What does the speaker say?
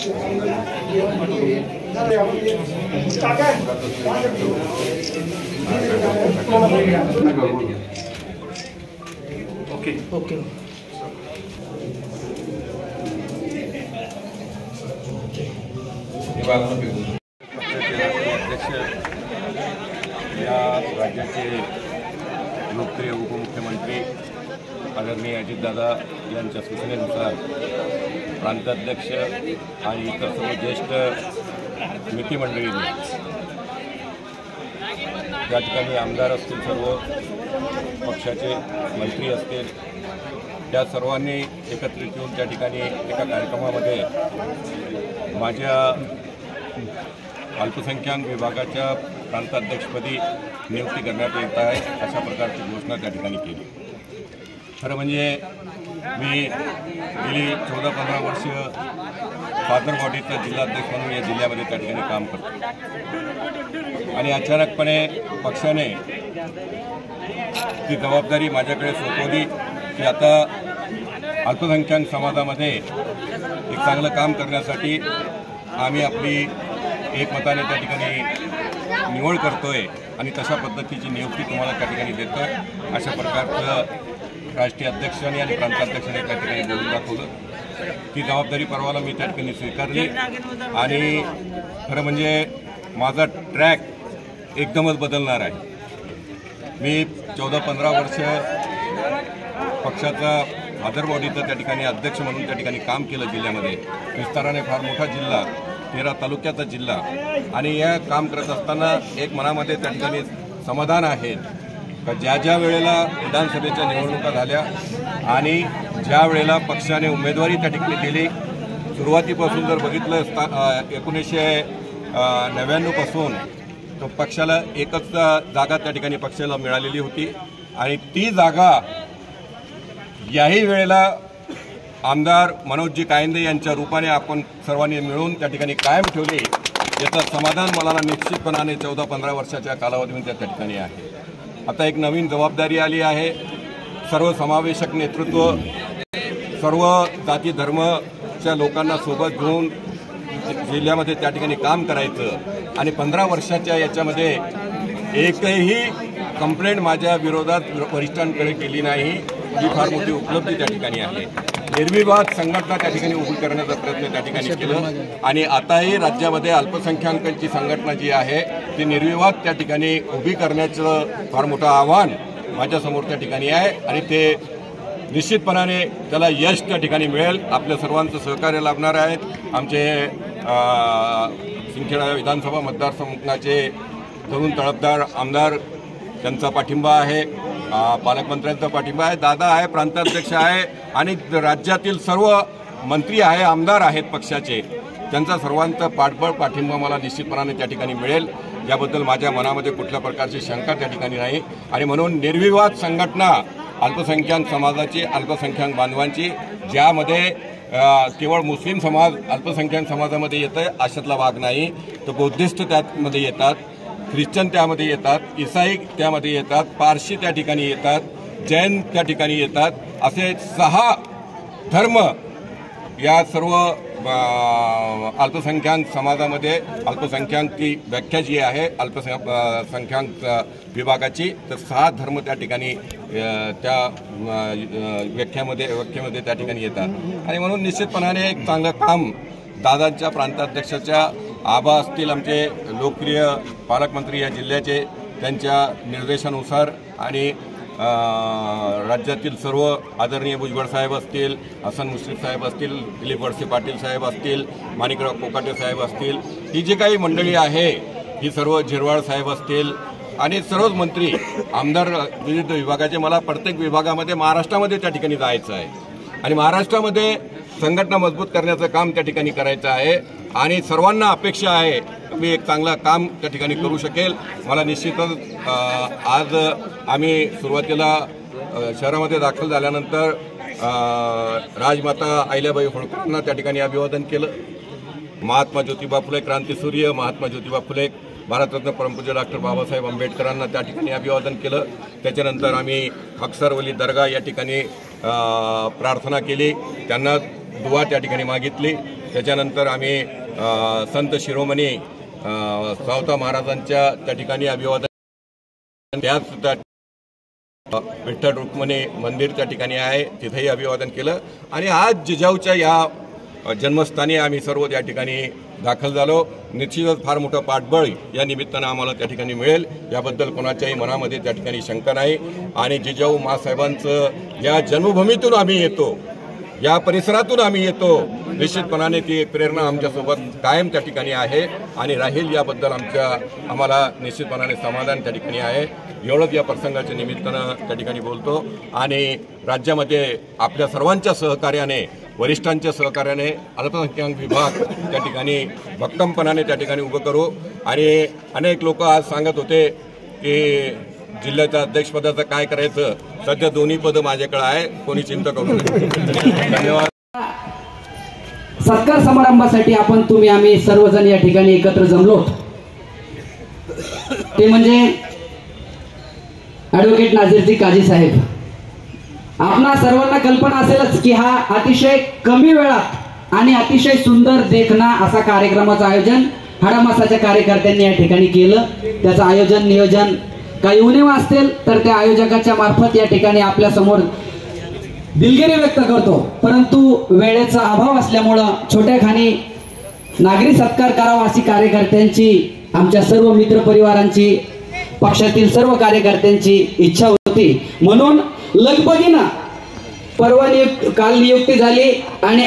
Okay अध्यक्ष या राज्याचे लोकप्रिय उपमुख्यमंत्री आदरणीय अजितदादा यांच्या सूचनेनुसार प्रांताध्यक्ष आणि इतर सर्व ज्येष्ठ मित्रमंडळींनी या ठिकाणी आमदार असतील, सर्व पक्षाचे मंत्री असतील, त्या सर्वांनी एकत्रित येऊन त्या ठिकाणी एका कार्यक्रमामध्ये माझ्या अल्पसंख्याक विभागाच्या प्रांताध्यक्षपदी नियुक्ती करण्यात येत आहे अशा प्रकारची घोषणा त्या ठिकाणी केली। खरं म्हणजे मी गेली 14-15 वर्ष फादर बॉडीचा जिल्हाध्यक्ष म्हणून या जिल्ह्यामध्ये त्या ठिकाणी काम करतो आणि अचानकपणे पक्षाने ती जबाबदारी माझ्याकडे सोपवली की आता अल्पसंख्याक समाजामध्ये एक चांगलं काम करण्यासाठी आम्ही आपली एकमताने त्या ठिकाणी निवड करतोय आणि तशा पद्धतीची नियुक्ती तुम्हाला त्या ठिकाणी देतोय अशा प्रकारचं राष्ट्रीय अध्यक्षांनी आणि प्रांताध्यक्षांनी त्या ठिकाणी बोलून दाखवलं। ती जबाबदारी परवाला मी त्या ठिकाणी स्वीकारली आणि खरं म्हणजे माझा ट्रॅक एकदमच बदलणार आहे। मी 14-15 वर्ष पक्षाचा फादर बॉडीचा त्या ठिकाणी अध्यक्ष म्हणून त्या ठिकाणी काम केलं जिल्ह्यामध्ये। विस्ताराने फार मोठा जिल्हा, 13 तालुक्याचा जिल्हा आणि या काम करत असताना एक मनामध्ये त्या ठिकाणी समाधान आहे का ज्या वेळेला विधानसभेच्या निवडणुका झाल्या आणि ज्या वेळेला पक्षाने उमेदवारी त्या ठिकाणी दिली, सुरुवातीपासून जर बघितलं 1999 पासून तो पक्षाला एकच जागा त्या ठिकाणी पक्षाला मिळालेली होती आणि ती जागा याही वेळेला आमदार मनोजजी कायंदे यांच्या रूपाने आपण सर्वांनी मिळून त्या ठिकाणी कायम ठेवली। याचं समाधान मला निश्चितपणाने 14-15 वर्षाच्या कालावधीमध्ये त्या ठिकाणी आहे। आता एक नवीन जबाबदारी आली आहे, सर्वसमावेशक नेतृत्व, सर्व जाती धर्मच्या लोकांना सोबत घेऊन जिल्ह्यामध्ये त्या ठिकाणी काम करायचं आणि 15 वर्षाच्या याच्यामध्ये एकही कंप्लेंट माझ्या विरोधात वरिष्ठांकडे केली नाही, ही फार मोठी उपलब्धी त्या ठिकाणी आहे। निर्विवाद संघटना त्या ठिकाणी उभी करण्याचा प्रयत्न त्या ठिकाणी केलं आणि आताही राज्यामध्ये अल्पसंख्याकांची संघटना जी आहे ती निर्विवाद त्या ठिकाणी उभी करण्याचं फार मोठं आव्हान माझ्यासमोर त्या ठिकाणी आहे आणि ते निश्चितपणाने त्याला यश त्या ठिकाणी मिळेल। आपल्या सर्वांचं सहकार्य लाभणार आहेत। आमचे सिंदखेडा विधानसभा मतदारसंघाचे तरुण तळपदार आमदार त्यांचा पाठिंबा आहे, पालकमंत्र्यांचा पाठिंबा आहे, दादा आहे, प्रांताध्यक्ष आहे आणि राज्यातील सर्व मंत्री आहे, आमदार आहेत पक्षाचे, त्यांचा सर्वांचा पाठबळ पाठिंबा मला निश्चितपणाने त्या ठिकाणी मिळेल। याबद्दल माझ्या मनामध्ये कुठल्या प्रकारची शंका त्या ठिकाणी नाही आणि म्हणून निर्विवाद संघटना अल्पसंख्याक समाजाची, अल्पसंख्याक बांधवांची, ज्यामध्ये केवळ मुस्लिम समाज अल्पसंख्याक समाजामध्ये येतं अशातला भाग नाही, तर बौद्धिस्ट त्यामध्ये येतात, ख्रिश्चन त्यामध्ये येतात, ईसाई त्यामध्ये येतात, पारशी त्या ठिकाणी येतात, जैन त्या ठिकाणी येतात, असे 6 धर्म या सर्व अल्पसंख्याक समाजामध्ये अल्पसंख्याकांची व्याख्या जी आहे अल्पसंख्याक विभागाची, तर 6 धर्म त्या ठिकाणी त्या व्याख्येमध्ये त्या ठिकाणी येतात आणि म्हणून निश्चितपणाने एक चांगलं काम दादांच्या प्रांताध्यक्षाच्या आबा असतील, आमचे लोकप्रिय पालकमंत्री या जिल्ह्याचे, त्यांच्या निर्देशानुसार आणि राज्यातील सर्व आदरणीय भुजबळ साहेब असतील, हसन मुश्रीफ साहेब असतील, दिलीप वळसे पाटील साहेब असतील, माणिकराव कोकाटे साहेब असतील, ही जी काही मंडळी आहे ही सर्व झिरवाळ साहेब असतील आणि सर्वच मंत्री आमदार विविध विभागाचे, मला प्रत्येक विभागामध्ये महाराष्ट्रामध्ये त्या ठिकाणी जायचं आहे आणि महाराष्ट्रामध्ये संघटना मजबूत करण्याचं काम त्या ठिकाणी करायचं आहे आणि सर्वांना अपेक्षा आहे मी एक चांगलं काम त्या ठिकाणी करू शकेल। मला निश्चितच आज आम्ही सुरुवातीला शहरामध्ये दाखल झाल्यानंतर राजमाता अहिल्याबाई होळकरांना त्या ठिकाणी अभिवादन केलं। महात्मा ज्योतिबा फुले क्रांतीसूर्य, महात्मा ज्योतिबा फुले, भारतरत्न परमपूज्य डॉक्टर बाबासाहेब आंबेडकरांना त्या ठिकाणी अभिवादन केलं। त्याच्यानंतर आम्ही अक्सर वली दर्गा या ठिकाणी प्रार्थना केली, त्यांना दुआ त्या ठिकाणी मागितली त्याच्यानंतर आम्ही संत शिरोमणी सावता महाराजांच्या त्या ठिकाणी अभिवादन, त्याच विठ्ठल रुक्मिणी मंदिर त्या ठिकाणी आहे, तिथेही अभिवादन केलं. आणि आज जिजाऊच्या या जन्मस्थानी आम्ही सर्व त्या ठिकाणी दाखल झालो. निश्चितच फार मोठं पाठबळ या निमित्तानं आम्हाला त्या ठिकाणी मिळेल याबद्दल कोणाच्याही मनामध्ये त्या ठिकाणी शंका नाही. आणि जिजाऊ माँसाहेबांचं या जन्मभूमीतून आम्ही येतो, या परिसरातून आम्ही येतो, निश्चितपणाने ती प्रेरणा आमच्यासोबत कायम त्या ठिकाणी आहे आणि राहील याबद्दल आम्हाला निश्चितपणाने समाधान त्या ठिकाणी आहे. एवढंच या प्रसंगाच्या निमित्तानं त्या ठिकाणी बोलतो. आणि राज्यामध्ये आपल्या सर्वांच्या सहकार्याने, वरिष्ठांच्या सहकार्याने अल्पसंख्याक विभाग त्या ठिकाणी भक्कमपणाने त्या ठिकाणी उभं करू. आणि अनेक लोक आज सांगत होते की जिल्ह्याच्या अध्यक्षपदाचं काय करायचं, सध्या दोन्ही पदं माझ्याकडे आहे, कोणी चिंता करू नये. धन्यवाद. सत्कार समारंभासाठी आम्ही सर्वजण या ठिकाणी एकत्र जमलो, ते म्हणजे ॲडव्होकेट नाझीरजी काझी साहेब. आपणा सर्वांना कल्पना असेलच की हा अतिशय कमी वेळात आणि अतिशय सुंदर देखणा असा कार्यक्रमाचं आयोजन हाडामासाच्या कार्यकर्त्यांनी या ठिकाणी केलं. त्याचं आयोजन नियोजन काही उणीवा असतील तर त्या आयोजकाच्या मार्फत या ठिकाणी आपल्या समोर दिलगिरी व्यक्त करतो. परंतु वेळेचा अभाव असल्यामुळं छोट्या खाणी नागरी सत्कार करावा अशी कार्यकर्त्यांची, आमच्या सर्व मित्र परिवारांची, पक्षातील सर्व कार्यकर्त्यांची इच्छा होती. म्हणून लगबगीनं काल नियुक्ती झाली आणि